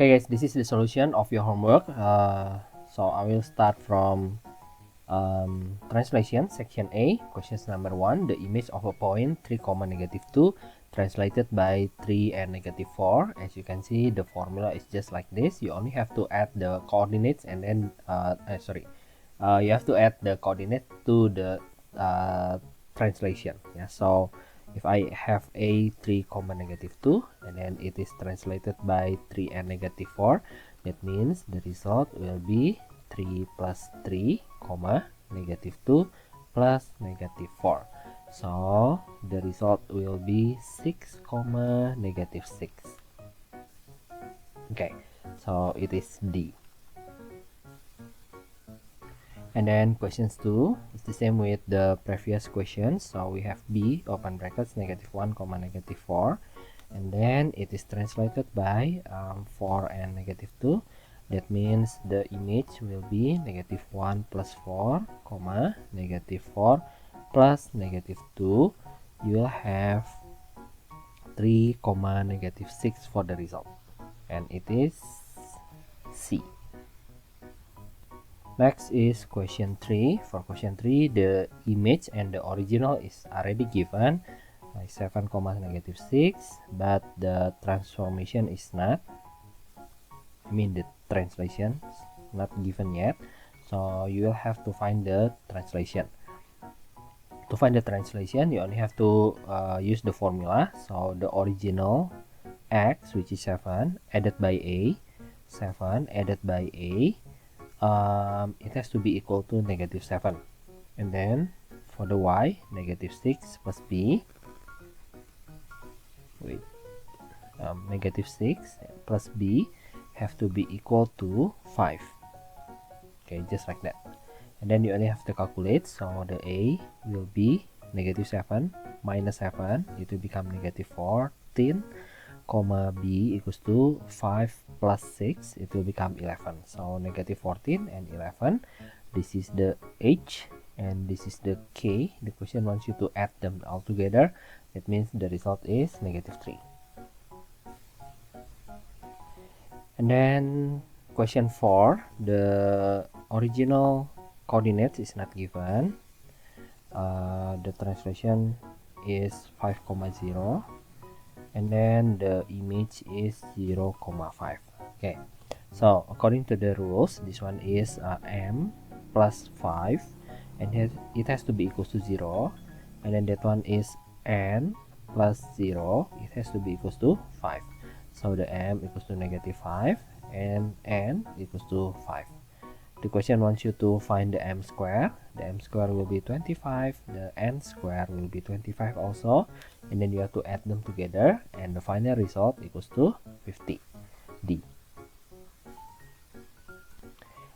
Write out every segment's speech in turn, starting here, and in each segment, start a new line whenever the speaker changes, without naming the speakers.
Okay guys, this is the solution of your homework. So I will start from translation section A. Questions number 1, the image of a point 3, -2 translated by 3 and -4. As you can see, the formula is just like this. You only have to add the coordinates and then you have to add the coordinate to the translation. Yeah, so if I have a 3, -2 and then it is translated by 3 and -4, that means the result will be 3 plus 3, -2 plus -4. So the result will be 6, -6. Okay, so it is D. And then questions 2 is the same with the previous questions. So we have B, open brackets, -1, -4. And then it is translated by 4 and -2. That means the image will be -1 plus 4, -4 plus -2. You will have 3, -6 for the result. And it is C. Next is question 3. For question 3, the image and the original is already given, like 7, -6, but the transformation is not. I mean the translation is not given yet. So you will have to find the translation. To find the translation, you only have to use the formula. So the original x, which is 7, added by a, 7 added by a, it has to be equal to -7. And then for the y, -6 plus b, -6 plus b have to be equal to 5. Okay, just like that. And then you only have to calculate. So the a will be -7 minus 7, it will become -14, b equals to 5 plus 6, it will become 11. So -14 and 11, this is the h and this is the k. The question wants you to add them all together. That means the result is -3. And then question 4, the original coordinates is not given. The translation is 5, 0, and then the image is 0, 5. Okay, so according to the rules, this one is m plus 5, and it has to be equals to 0, and then that one is n plus 0, it has to be equals to 5. So the m equals to -5 and n equals to 5. The question wants you to find the m square. The m square will be 25, the n square will be 25 also, and then you have to add them together, and the final result equals to 50. D.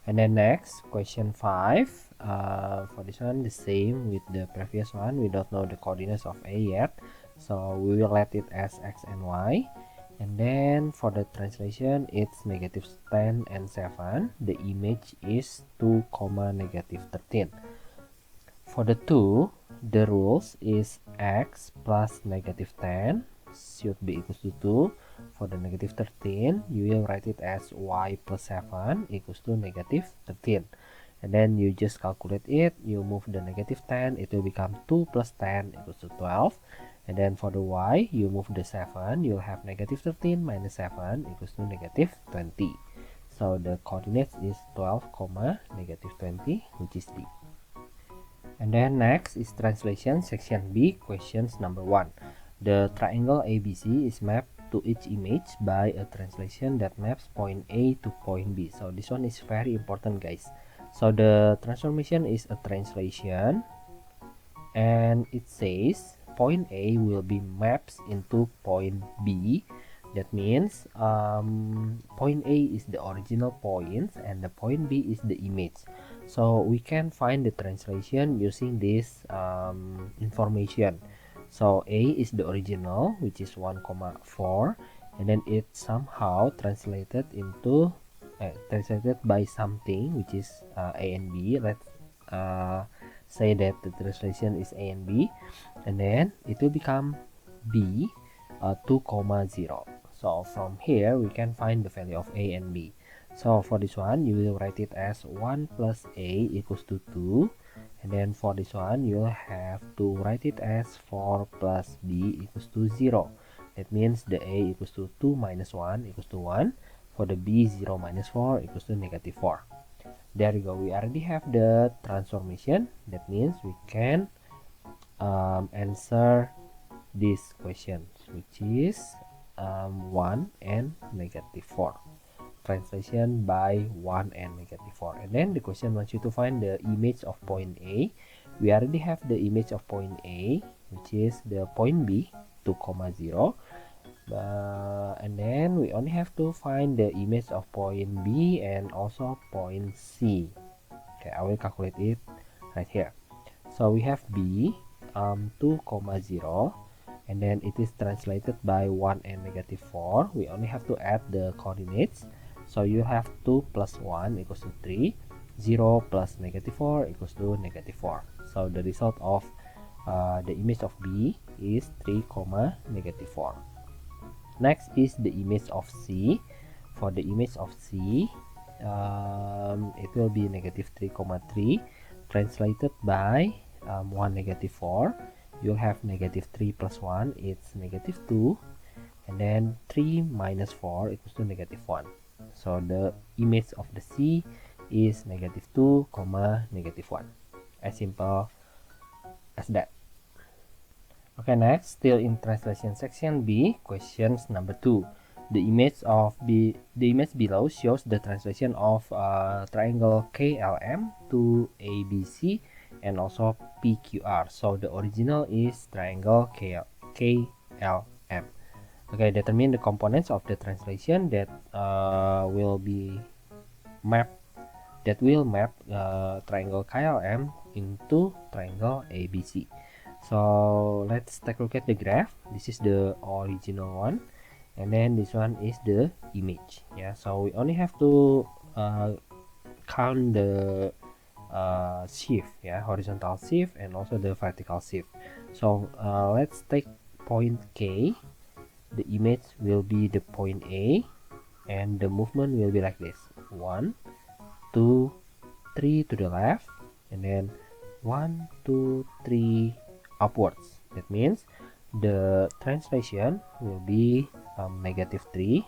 And then next, question 5. For this one, the same with the previous one. We don't know the coordinates of a yet, so we will let it as x and y. And then for the translation, it's -10 and 7. The image is 2, -13. For the 2, the rules is x plus -10 should be equals to 2. For the -13, you will write it as y plus 7 equals to -13. And then you just calculate it. You move the -10, it will become 2 plus 10 equals to 12. And then for the y, you move the 7, you'll have -13 minus 7 equals to -20. So the coordinates is 12, -20, which is D. And then next is translation section B, questions number 1. The triangle ABC is mapped to each image by a translation that maps point A to point B. So this one is very important, guys. So the transformation is a translation, and it says point A will be mapped into point B. That means point A is the original point and the point B is the image. So we can find the translation using this information. So A is the original, which is 1, 4, and then it somehow translated into translated by something which is A and B. Let's say that the translation is A and B, and then it will become B, 2, 0. So from here we can find the value of a and b. So for this one you will write it as 1 plus a equals to 2, and then for this one you'll have to write it as 4 plus b equals to 0. That means the a equals to 2 minus 1 equals to 1. For the b, 0 minus 4 equals to negative 4. There you go, we already have the transformation. That means we can answer this question, which is 1 and negative 4. Translation by 1 and negative 4. And then the question wants you to find the image of point A. We already have the image of point A, which is the point B, 2, 0. And then we only have to find the image of point B and also point C. Okay, I will calculate it right here. So we have B 2, 0, and then it is translated by 1 and negative 4. We only have to add the coordinates. So you have 2 plus 1 equals to 3, 0 plus negative 4 equals to negative 4. So the result of the image of B is 3, negative 4. Next is the image of C. For the image of C, it will be negative 3, 3, translated by 1, negative 4. You'll have negative 3 plus 1, it's negative 2, and then 3 minus 4 equals to negative 1. So the image of the C is negative 2, negative 1. As simple as that. Okay, next, still in translation section B, questions number 2. The image below shows the translation of triangle KLM to ABC and also PQR. So the original is triangle KLM. Okay, determine the components of the translation that will map triangle KLM into triangle ABC. So let's take a look at the graph. This is the original one, and then this one is the image. Yeah, so we only have to count the shift, yeah, horizontal shift and also the vertical shift. So let's take point K. The image will be the point A, and the movement will be like this: 1, 2, 3 to the left, and then 1, 2, 3 upwards. That means the translation will be negative 3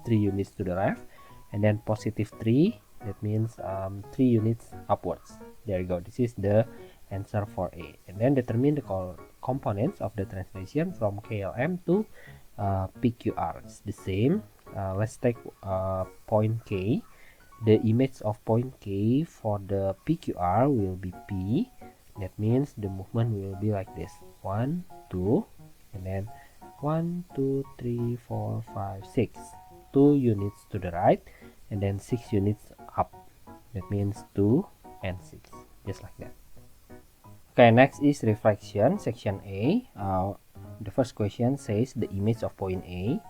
units to the left, and then positive 3. That means 3 units upwards. There you go. This is the answer for A. And then determine the components of the translation from KLM to PQR. It's the same. Let's take point K. The image of point K for the PQR will be P. That means the movement will be like this: 1, 2, and then 1, 2, 3, 4, 5, 6. 2 units to the right, and then 6 units up. That means 2 and 6, just like that. Okay, next is reflection, section A. The first question says the image of point A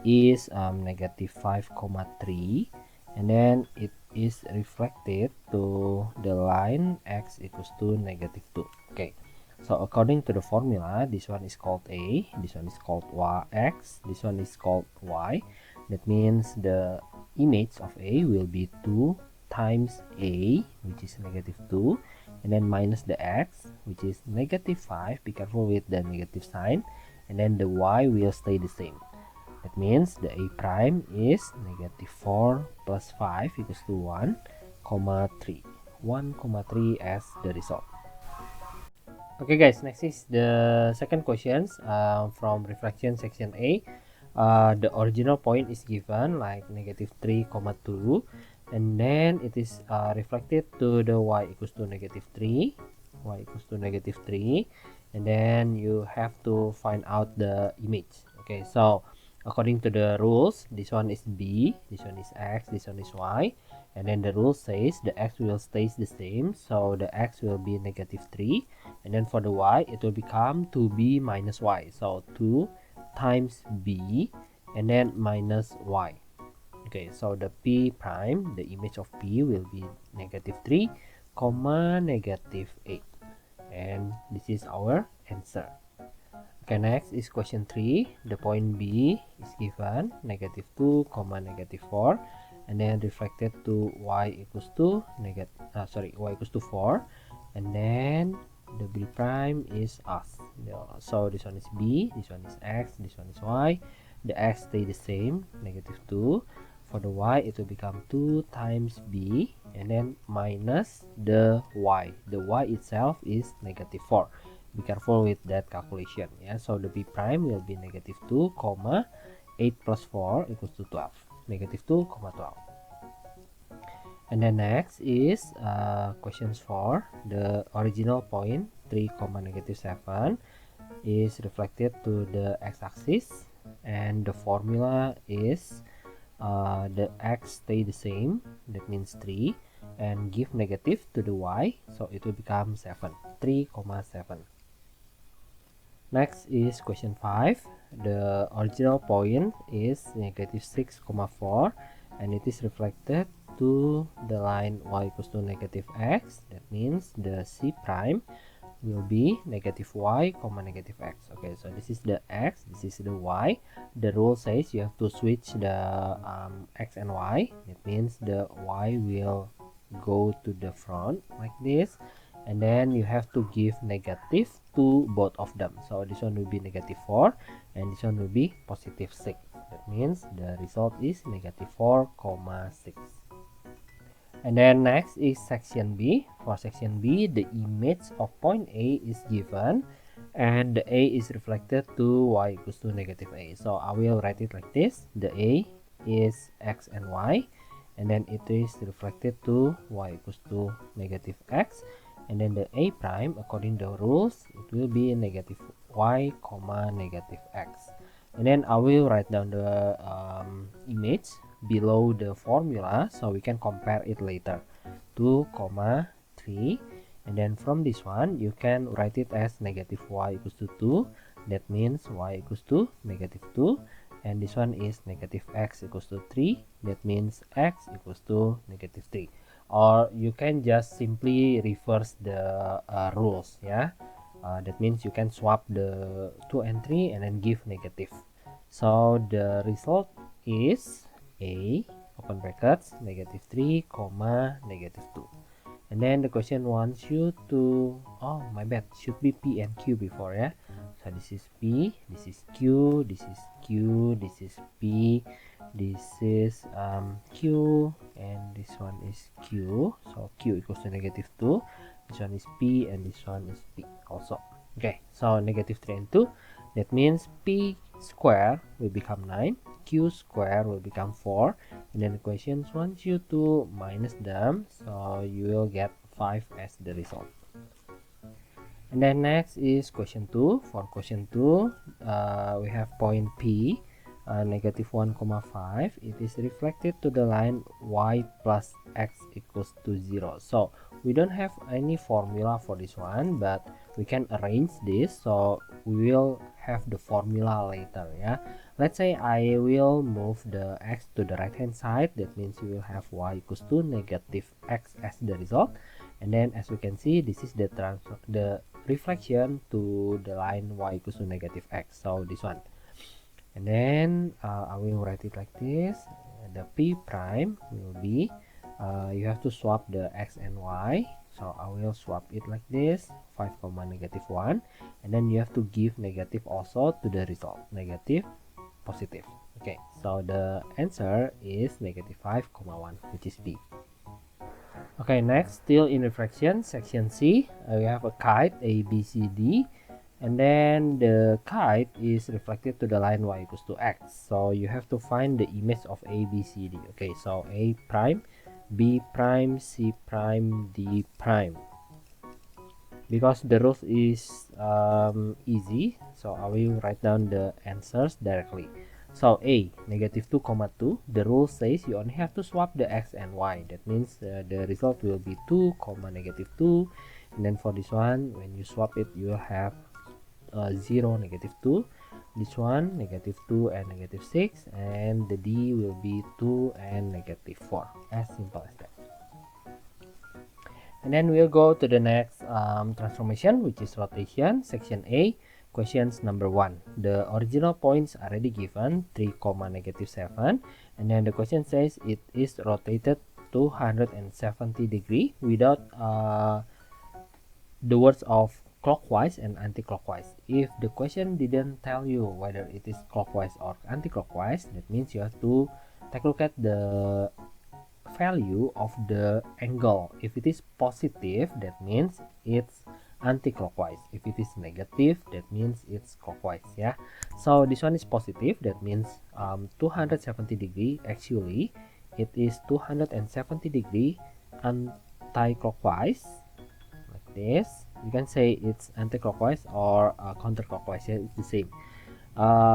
is negative 5,3, and then it is reflected to the line x equals to negative 2. Okay, so according to the formula, this one is called A, this one is called x, this one is called y. That means the image of A will be 2 times A, which is negative 2, and then minus the x, which is negative 5. Be careful with the negative sign, and then the y will stay the same. That means the A prime is negative 4 plus 5 equals to 1, 3. 1, 3 as the result. Okay guys, next is the second questions from reflection section A. The original point is given like negative 3, 2, and then it is reflected to the y equals to negative 3, and then you have to find out the image. Okay, so according to the rules, this one is B, this one is X, this one is Y, and then the rule says the X will stay the same, so the X will be negative 3, and then for the Y it will become 2B minus Y, so 2 times B and then minus Y. Okay, so the P prime, the image of P will be negative 3, negative 8, and this is our answer. Okay, next is question 3. The point B is given -2, -4, and then reflected to y equals to y equals to 4, and then the B prime is us. So this one is B, this one is X, this one is Y. The X stay the same, -2. For the Y, it will become 2 times B, and then minus the Y. The Y itself is -4. Be careful with that calculation. Yeah, so the B prime will be -2, 8 plus 4 equals to 12. -2, 12. And then next is questions 4. The original point 3, -7 is reflected to the x-axis, and the formula is the x stay the same, that means 3, and give negative to the y, so it will become 7, 3,7. Next is question 5. The original point is -6,4, and it is reflected to the line y equals to -x. That means the C prime will be -y, -x. Okay, so this is the x, this is the y. The rule says you have to switch the x and y. It means the y will go to the front like this, and then you have to give negative to both of them. So this one will be -4, and this one will be +6. That means the result is -4,6. And then next is section B. For section B, the image of point A is given, and the A is reflected to y equals to -a. So I will write it like this. The A is x and y, and then it is reflected to y equals to -x. And then the A prime, according to the rules, it will be -y, -x. And then I will write down the image below the formula, so we can compare it later. 2, 3, and then from this one you can write it as -y equals to 2. That means y equals to -2, and this one is -x equals to 3. That means x equals to -3. Or you can just simply reverse the rules. Yeah, that means you can swap the 2 and 3 and then give negative. So the result is A, open brackets, -3, -2. And then the question wants you to, oh my bad, should be P and Q before, yeah. So this is P, this is Q, this is Q, this is P, this is Q, and this one is Q. So Q equals to -2. This one is P, and this one is P also. Okay, so -3 and 2. That means P square will become 9, Q square will become 4, and then the questions wants you to minus them, so you will get 5 as the result. And then next is question 2. For question 2, we have point P, -1,5. It is reflected to the line y plus x equals to 0. So we don't have any formula for this one, but we can arrange this, so we will have the formula later. Yeah, let's say I will move the x to the right hand side. That means you will have y equals to -x as the result. And then as we can see, this is the reflection to the line y equals to -x. So this one. And then I will write it like this. The P prime will be, you have to swap the x and y. So I will swap it like this, 5, -1, and then you have to give negative also to the result, negative, positive. Okay, so the answer is -5,1, which is B. Okay, next, still in refraction, section C, we have a kite A, B, C, D. And then the kite is reflected to the line y equals to x. So you have to find the image of A, B, C, D. Okay, so A prime, B prime, C prime, D prime. Because the rules is easy, so I will write down the answers directly. So A, -2,2. The rule says you only have to swap the x and y. That means the result will be 2, -2. And then for this one, when you swap it, you will have 0, -2. This one, -2 and -6, and the D will be 2 and -4. As simple as that. And then we'll go to the next transformation, which is rotation. Section A, questions number 1. The original points already given, 3, -7, and then the question says it is rotated 270 degree without the words of clockwise and anti-clockwise. If the question didn't tell you whether it is clockwise or anti-clockwise, that means you have to take a look at the value of the angle. If it is positive, that means it's anti-clockwise. If it is negative, that means it's clockwise. Yeah, so this one is positive, that means 270 degree. Actually it is 270 degree anti-clockwise, like this. You can say it's anti-clockwise or counterclockwise. Yeah, it's the same.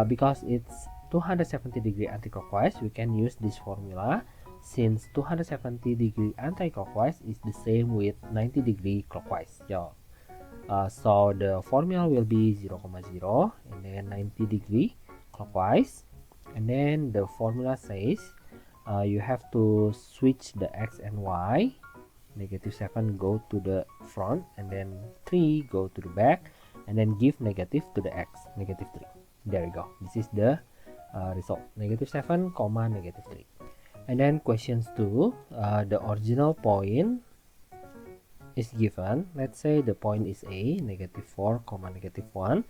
Because it's 270 degree anti-clockwise, we can use this formula, since 270 degree anti-clockwise is the same with 90 degree clockwise. Yeah. So the formula will be 0, 0 and then 90 degree clockwise, and then the formula says you have to switch the x and y. -7 go to the front, and then 3 go to the back, and then give negative to the x, -3. There you go. This is the result, -7, -3. And then questions 2, the original point is given. Let's say the point is A, -4, -1,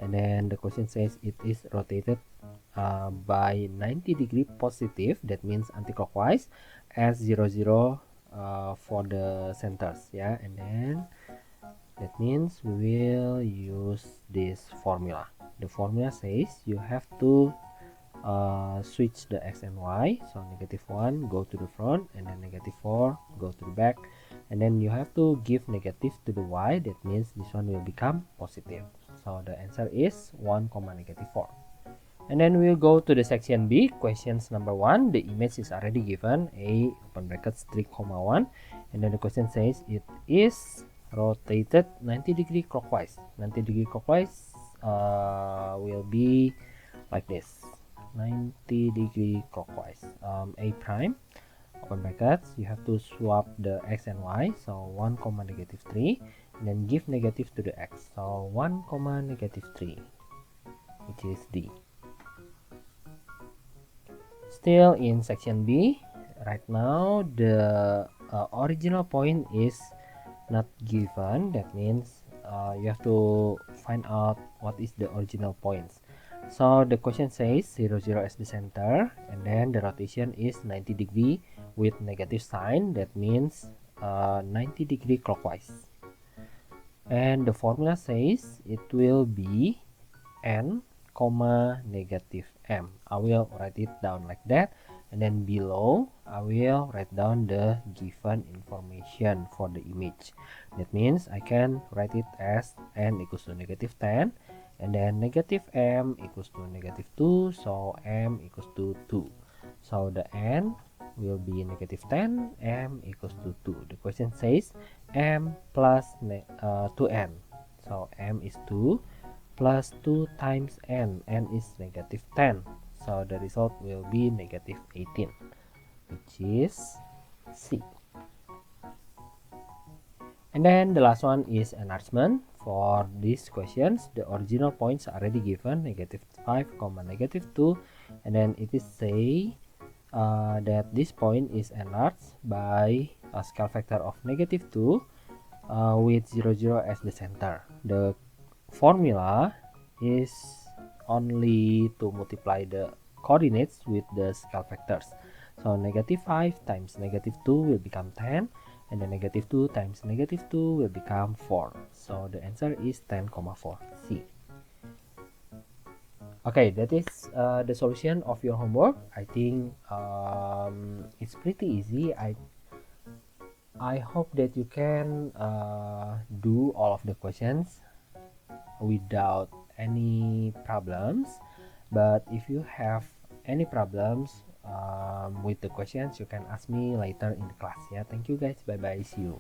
and then the question says it is rotated by 90 degree positive, that means anti-clockwise, as 0, 0 for the centers. Yeah, and then that means we will use this formula. The formula says you have to switch the x and y, so -1 go to the front, and then -4 go to the back, and then you have to give negative to the y, that means this one will become positive. So the answer is 1, -4. And then we'll go to the section B, questions number 1. The image is already given, A open brackets 3, 1, and then the question says it is rotated 90 degree clockwise. 90 degree clockwise will be like this, 90 degree clockwise. A prime open brackets, you have to swap the x and y, so 1, -3, and then give negative to the x, so 1, -3, which is D. Still in section B, right now the original point is not given. That means you have to find out what is the original points. So the question says 0, 0 as the center, and then the rotation is 90 degree with negative sign. That means 90 degree clockwise. And the formula says it will be n, -m. I will write it down like that, and then below I will write down the given information for the image. That means I can write it as n equals to -10, and then -m equals to -2, so m equals to 2. So the n will be -10, m equals to 2. The question says m plus 2n, so m is 2 plus 2 times n is -10, so the result will be -18, which is C. And then the last one is enlargement. For these questions, the original points are already given, -5, -2, and then it is say that this point is enlarged by a scale factor of -2 with 0, 0 as the center. The formula is only to multiply the coordinates with the scale factors. So -5 times -2 will become 10, and then -2 times -2 will become 4. So the answer is 10,4, C. Okay, that is the solution of your homework. I think it's pretty easy. I hope that you can do all of the questions without any problems. But if you have any problems with the questions, you can ask me later in the class. Yeah, thank you guys. Bye bye. See you.